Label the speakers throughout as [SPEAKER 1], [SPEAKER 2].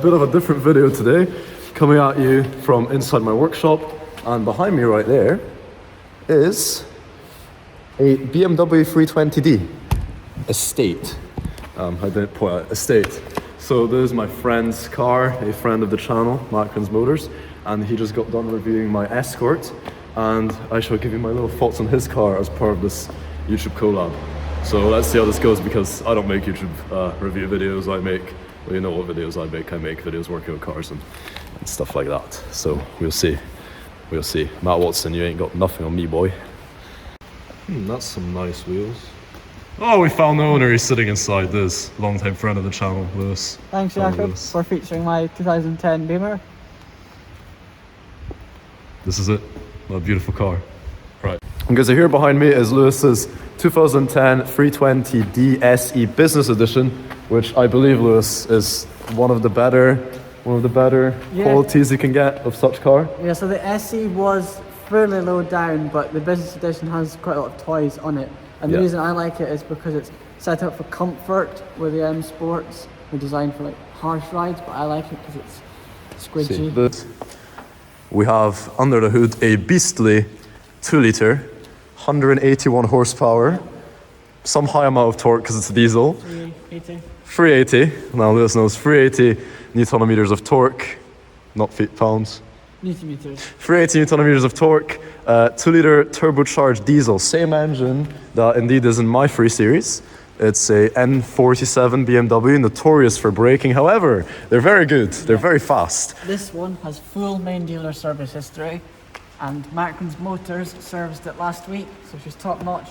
[SPEAKER 1] bit of a different video today, coming at you from inside my workshop, and behind me right there is a BMW 320D estate. I didn't put out estate. So this is my friend's car, a friend of the channel, Macklands Motors, and he just got done reviewing my Escort, and I shall give you my little thoughts on his car as part of this YouTube collab. So let's see how this goes, because I don't make YouTube review videos. I make, well, you know what videos I make videos working with cars and stuff like that. So we'll see. Matt Watson, you ain't got nothing on me, boy. That's some nice wheels. Oh, we found the owner. He's sitting inside. This long-time friend of the channel, Lewis.
[SPEAKER 2] Thanks, Jacob, for featuring my 2010 Beamer.
[SPEAKER 1] This is it. A beautiful car. Right. Okay, so here behind me is Lewis's 2010 320D SE Business Edition, which I believe, Lewis, is one of the better qualities you can get of such car.
[SPEAKER 2] Yeah, so the SE was fairly low down, but the Business Edition has quite a lot of toys on it. And the reason I like it is because it's set up for comfort, where the M Sports were designed for like harsh rides, but I like it because it's squidgy.
[SPEAKER 1] We have under the hood a beastly 2-litre, 181 horsepower, some high amount of torque because it's a diesel. 380. Now Lewis knows 380 Newton meters of torque, not feet, pounds.
[SPEAKER 2] Newton meters.
[SPEAKER 1] 380 Newton meters of torque, 2-litre turbocharged diesel, same engine that indeed is in my 3 Series. It's a N47 BMW, notorious for braking. However, they're very good. They're very fast.
[SPEAKER 2] This one has full main dealer service history, and Macklands Motors serviced it last week, so she's top notch.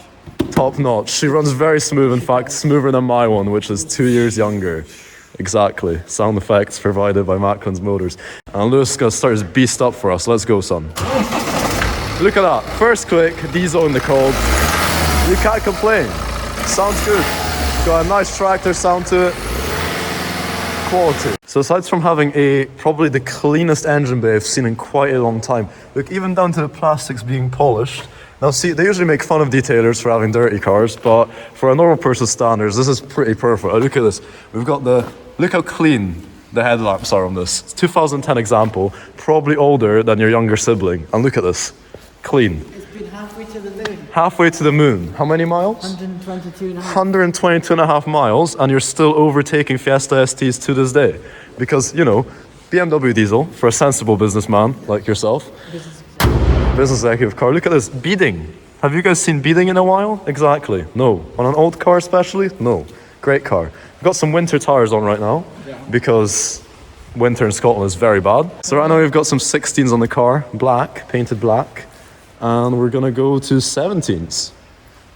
[SPEAKER 1] Top notch. She runs very smooth. In fact, smoother than my one, which is 2 years younger. Exactly. Sound effects provided by Macklands Motors. And Lewis is going to start his beast up for us. Let's go, son. Look at that. First click, diesel in the cold. You can't complain. Sounds good. Got a nice tractor sound to it. Quality. So aside from having probably the cleanest engine bay I've seen in quite a long time, look, even down to the plastics being polished. Now see, they usually make fun of detailers for having dirty cars, but for a normal person's standards, this is pretty perfect. Look at this. We've got look how clean the headlamps are on this. It's 2010 example, probably older than your younger sibling. And look at this. Clean.
[SPEAKER 2] It's been halfway to the moon.
[SPEAKER 1] Halfway to the moon. How many miles? 122 and a half miles, and you're still overtaking Fiesta STs to this day. Because, you know, BMW diesel, for a sensible businessman like yourself. Business executive car. Look at this. Beading. Have you guys seen beading in a while? Exactly. No. On an old car especially? No. Great car. We've got some winter tires on right now, because winter in Scotland is very bad. So right now we've got some 16s on the car, black, painted black. And we're gonna go to 17s.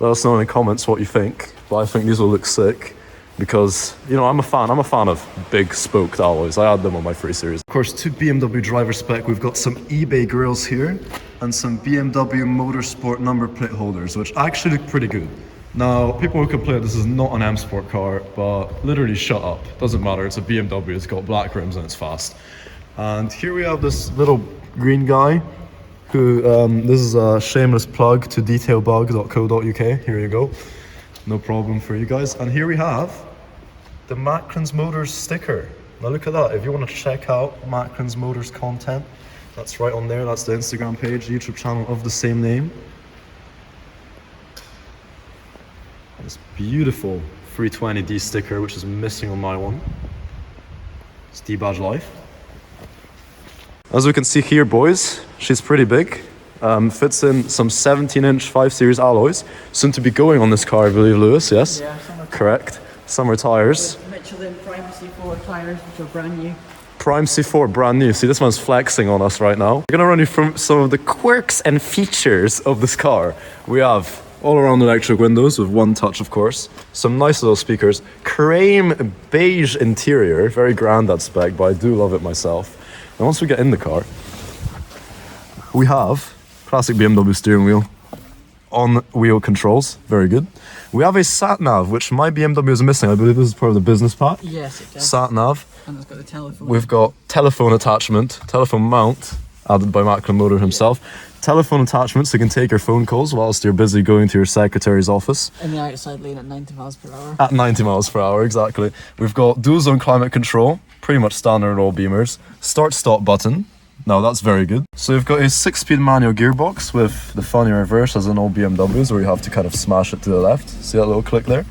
[SPEAKER 1] Let us know in the comments what you think. But I think these will look sick, because, you know, I'm a fan of big spoked alloys. I add them on my 3 Series. Of course, to BMW driver spec, we've got some eBay grills here and some BMW Motorsport number plate holders, which actually look pretty good. Now, people will complain this is not an M Sport car, but literally shut up. Doesn't matter, it's a BMW, it's got black rims and it's fast. And here we have this little green guy, who, this is a shameless plug to detailbug.co.uk. Here you go. No problem for you guys. And here we have the Macklands Motors sticker. Now look at that. If you want to check out Macklands Motors content, that's right on there. That's the Instagram page, YouTube channel of the same name. This beautiful 320D sticker, which is missing on my one. It's D-Badge Life. As we can see here, boys, she's pretty big. Fits in some 17-inch 5 Series alloys. Soon to be going on this car, I believe, Lewis, yes?
[SPEAKER 2] Yeah,
[SPEAKER 1] correct. Summer tires.
[SPEAKER 2] Michelin Prime C4 tires, which are brand new.
[SPEAKER 1] Prime C4, brand new. See, this one's flexing on us right now. We're gonna run you through some of the quirks and features of this car. We have all-around electric windows with one touch, of course. Some nice little speakers. Cream beige interior, very granddad spec, but I do love it myself. And once we get in the car, we have classic BMW steering wheel, on-wheel controls, very good. We have a sat-nav, which my BMW is missing. I believe this is part of the business pack.
[SPEAKER 2] Yes, it does.
[SPEAKER 1] Sat-nav.
[SPEAKER 2] And it's got the telephone.
[SPEAKER 1] We've got telephone attachment, telephone mount, added by Macklands Motors himself. Telephone attachment, so you can take your phone calls whilst you're busy going to your secretary's office.
[SPEAKER 2] In the outside lane at 90 miles per hour.
[SPEAKER 1] At 90 miles per hour, exactly. We've got dual zone climate control. pretty much standard all Beamers. Start-stop button. Now that's very good. So you've got a 6-speed manual gearbox with the funny reverse as in all BMWs, where you have to kind of smash it to the left. See that little click there?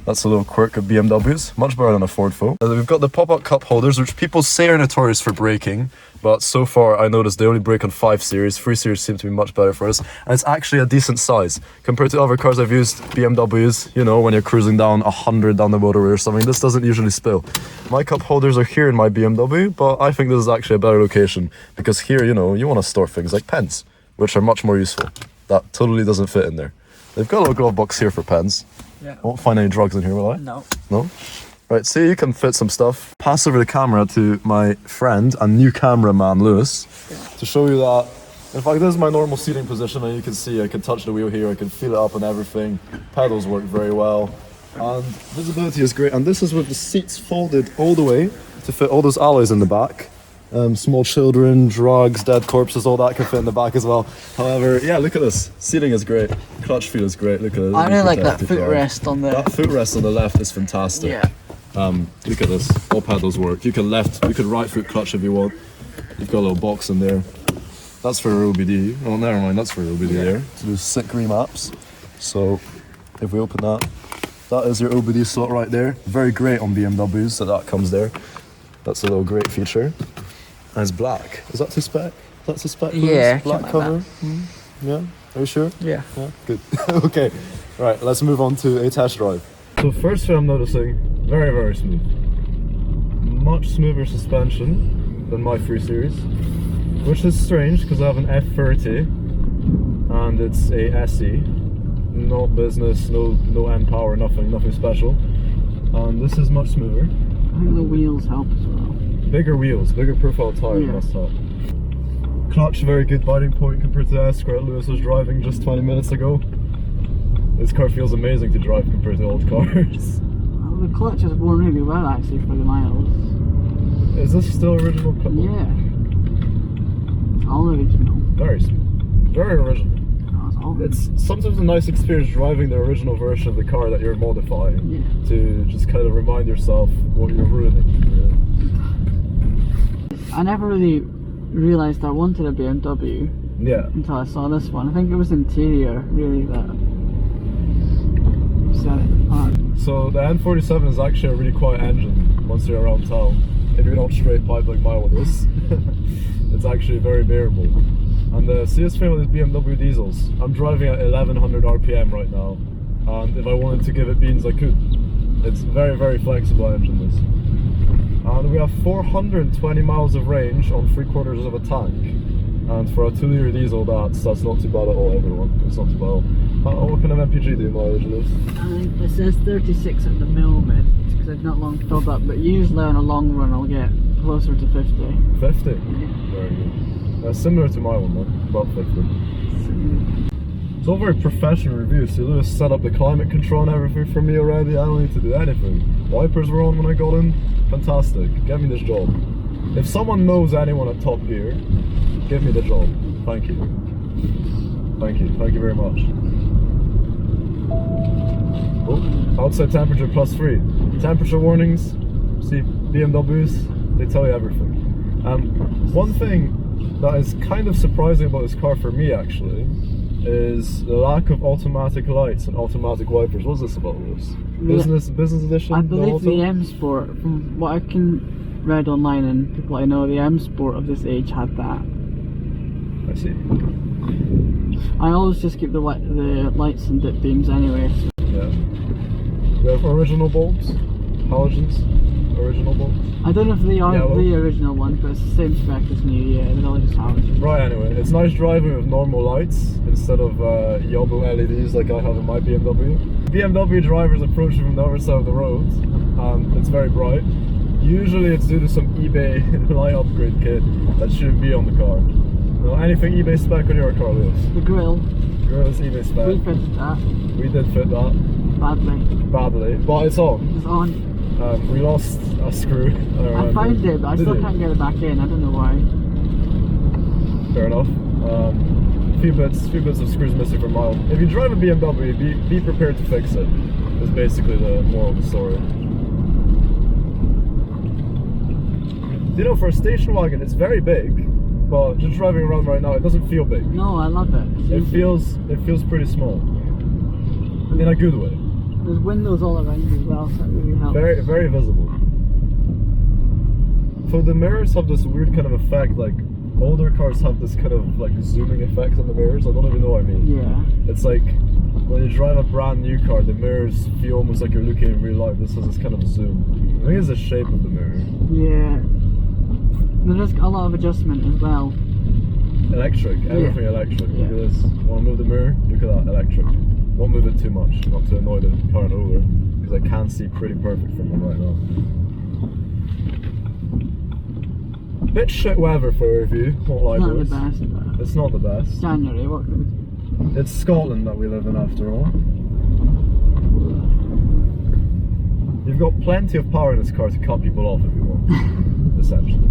[SPEAKER 1] That's a little quirk of BMWs. Much better than a Ford Faux. We've got the pop-up cup holders, which people say are notorious for breaking, but so far I noticed they only break on 5 Series. 3 Series seem to be much better for us, and it's actually a decent size compared to other cars I've used. BMWs, you know, when you're cruising down 100 down the motorway or something, this doesn't usually spill. My cup holders are here in my BMW, but I think this is actually a better location because here, you know, you want to store things like pens, which are much more useful. That totally doesn't fit in there. They've got a little glove box here for pens.
[SPEAKER 2] Yeah.
[SPEAKER 1] I won't find any drugs in here, will I?
[SPEAKER 2] No.
[SPEAKER 1] No? Right, see, you can fit some stuff. Pass over the camera to my friend and new cameraman, Lewis, to show you that. In fact, this is my normal seating position, and you can see I can touch the wheel here, I can feel it up and everything. Pedals work very well, and visibility is great. And this is with the seats folded all the way to fit all those alloys in the back. Small children, drugs, dead corpses, all that can fit in the back as well. However, yeah, look at this. Seating is great. Clutch feel is great. Look at it.
[SPEAKER 2] I really like that footrest on the...
[SPEAKER 1] That footrest on the left is fantastic.
[SPEAKER 2] Yeah.
[SPEAKER 1] Look at this. All pedals work. You can right foot clutch if you want. You've got a little box in there. That's for OBD. Oh, never mind. That's for OBD there. To do sick remaps. So, if we open that, that is your OBD slot right there. Very great on BMWs that comes there. That's a little great feature. And it's black. Is that to spec? That's a spec?
[SPEAKER 2] Yeah.
[SPEAKER 1] Black cover? Yeah? Are you sure?
[SPEAKER 2] Yeah.
[SPEAKER 1] Good. Okay. Right, let's move on to a test drive. So first thing I'm noticing, very, very smooth. Much smoother suspension than my 3 Series. Which is strange, because I have an F30 and it's a SE. No business, no N power, nothing special. And this is much smoother.
[SPEAKER 2] I think the wheels help as well.
[SPEAKER 1] Bigger wheels, bigger profile tires must help. Clutch, very good biting point compared to the S-Car Lewis was driving just 20 minutes ago. This car feels amazing to drive compared to old cars.
[SPEAKER 2] Well, the clutch has worn really well actually for the miles.
[SPEAKER 1] Is this still original clutch?
[SPEAKER 2] Yeah. It's all original.
[SPEAKER 1] Very smooth. Very original.
[SPEAKER 2] Oh, it's all
[SPEAKER 1] It's sometimes a nice experience driving the original version of the car that you're modifying to just kind of remind yourself what you're ruining. Really.
[SPEAKER 2] I never really realised I wanted a BMW until I saw this one. I think it was interior really that set it apart.
[SPEAKER 1] So the N47 is actually a really quiet engine once you're around town. If you're not straight pipe like my one is. It's actually very bearable. And the CS frame with these BMW diesels, I'm driving at 1100 RPM right now, and if I wanted to give it beans I could. It's very, very flexible engine this. And we have 420 miles of range on 3/4 of a tank. And for a 2-litre diesel, that's not too bad at all, everyone. It's not too bad at all. What kind of MPG do you mileage is?
[SPEAKER 2] It says 36 at the moment, because I've not long filled up, but usually on a long run I'll get closer to 50.
[SPEAKER 1] 50?
[SPEAKER 2] Yeah.
[SPEAKER 1] Very good. Similar to my one though, about 50. It's all very professional reviews. So Lewis set up the climate control and everything for me already. I don't need to do anything. Wipers were on when I got in. Fantastic. Get me this job. If someone knows anyone at Top Gear, give me the job. Thank you. Thank you. Thank you very much. Oh, outside temperature +3. Temperature warnings. See, BMWs, they tell you everything. One thing that is kind of surprising about this car for me actually is the lack of automatic lights and automatic wipers. What's this about, Lewis? Business edition?
[SPEAKER 2] I believe the M Sport, from what I can read online and people I know, the M Sport of this age had that.
[SPEAKER 1] I see.
[SPEAKER 2] I always just keep the lights and dip beams anyway. So.
[SPEAKER 1] Yeah. We have original bulbs, halogens, original bulbs.
[SPEAKER 2] I don't know if they are the original one, but it's the same spec as new, yeah, they're all just halogens.
[SPEAKER 1] Right, anyway, it's nice driving with normal lights instead of Yobo LEDs like I have in my BMW. BMW drivers approach you from the other side of the road, and it's very bright. Usually it's due to some eBay light upgrade kit that shouldn't be on the car. Anything eBay spec on your car, Lewis?
[SPEAKER 2] The grill.
[SPEAKER 1] The grill is eBay spec.
[SPEAKER 2] We fitted that.
[SPEAKER 1] We did fit that. Badly. But it's on.
[SPEAKER 2] It's on.
[SPEAKER 1] We lost a screw.
[SPEAKER 2] I found it, but I still can't get it back in. I don't know why.
[SPEAKER 1] Fair enough. Few bits of screws missing from mine. If you drive a BMW, be prepared to fix it. Is basically the moral of the story. You know, for a station wagon, it's very big, but just driving around right now, it doesn't feel big.
[SPEAKER 2] No, I love it.
[SPEAKER 1] It feels pretty small, in a good way.
[SPEAKER 2] There's windows all around as well, so that really helps.
[SPEAKER 1] Very, very visible. So the mirrors have this weird kind of effect, like older cars have this kind of like zooming effect on the mirrors. I don't even know what I mean.
[SPEAKER 2] Yeah.
[SPEAKER 1] It's like when you drive a brand new car, the mirrors feel almost like you're looking in real life. This has this kind of zoom. I think it's the shape of the mirror.
[SPEAKER 2] Yeah. There's a lot of adjustment as well.
[SPEAKER 1] Electric, everything electric.
[SPEAKER 2] Yeah.
[SPEAKER 1] Look at this. Want to move the mirror? Look at that, electric. Won't move it too much, not to annoy the current over, because I can't see pretty perfect from them right now. Bit shit weather for a review, won't lie,
[SPEAKER 2] Not
[SPEAKER 1] boys.
[SPEAKER 2] the best, but
[SPEAKER 1] It's not the best.
[SPEAKER 2] January, what can we do?
[SPEAKER 1] It's Scotland that we live in after all. You've got plenty of power in this car to cut people off if you want, essentially.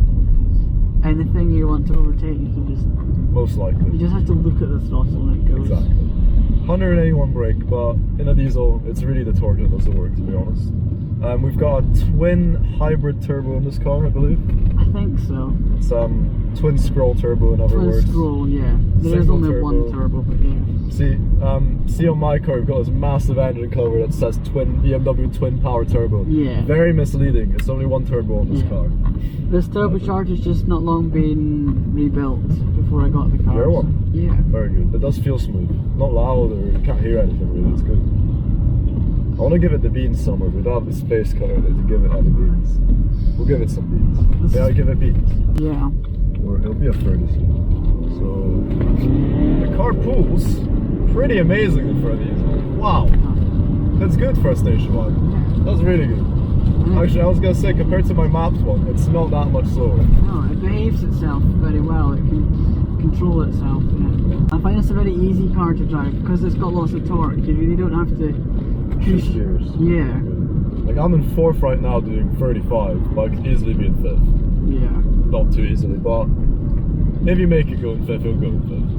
[SPEAKER 2] Anything you want to overtake, you can just...
[SPEAKER 1] Most likely.
[SPEAKER 2] You just have to look at the throttle and it goes.
[SPEAKER 1] Exactly. 181 brake, but in a diesel, it's really the torque that does the work, to be honest. We've got a twin hybrid turbo in this car, I believe.
[SPEAKER 2] I think so.
[SPEAKER 1] It's twin scroll turbo, in other words.
[SPEAKER 2] Twin scroll, yeah. There is
[SPEAKER 1] Single
[SPEAKER 2] only
[SPEAKER 1] turbo.
[SPEAKER 2] one turbo, but yeah.
[SPEAKER 1] See on my car, we've got this massive engine cover that says BMW twin power turbo.
[SPEAKER 2] Yeah.
[SPEAKER 1] Very misleading. It's only one turbo on this car.
[SPEAKER 2] This turbocharger's just not long been rebuilt before I got the car.
[SPEAKER 1] Your one?
[SPEAKER 2] Yeah.
[SPEAKER 1] Very good. It does feel smooth. Not loud, or you can't hear anything really. It's good. I want to give it the beans somewhere, but we don't have the space currently to give it any beans. We'll give it some beans. May I give it beans?
[SPEAKER 2] Yeah.
[SPEAKER 1] Or it'll be a furnace. So the car pulls pretty amazingly for a diesel. Wow. That's good for a station wagon. That's really good. Actually, I was gonna say, compared to my mapped one, it's not that much slower.
[SPEAKER 2] No, it behaves itself very well. It can control itself. Yeah. I find it's a very easy car to drive because it's got lots of torque. You really don't have to push.
[SPEAKER 1] Shift gears.
[SPEAKER 2] Yeah.
[SPEAKER 1] Like I'm in fourth right now doing 35, but I could easily be in fifth.
[SPEAKER 2] Yeah.
[SPEAKER 1] Not too easily, but if you make it go in fifth, it'll go in fifth.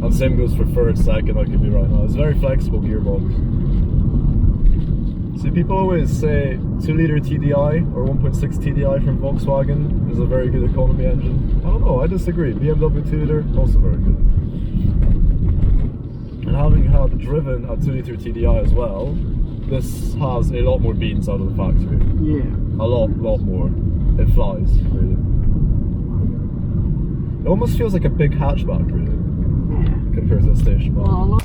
[SPEAKER 1] And same goes for third, second, I could be right now. It's a very flexible gearbox. See, people always say 2-liter TDI or 1.6 TDI from Volkswagen is a very good economy engine. I don't know, I disagree. BMW 2-liter, also very good. And having had driven a 2-liter TDI as well, this has a lot more beans out of the factory.
[SPEAKER 2] Yeah.
[SPEAKER 1] A lot more. It flies, really. It almost feels like a big hatchback, really, compared to a station wagon.
[SPEAKER 2] Well,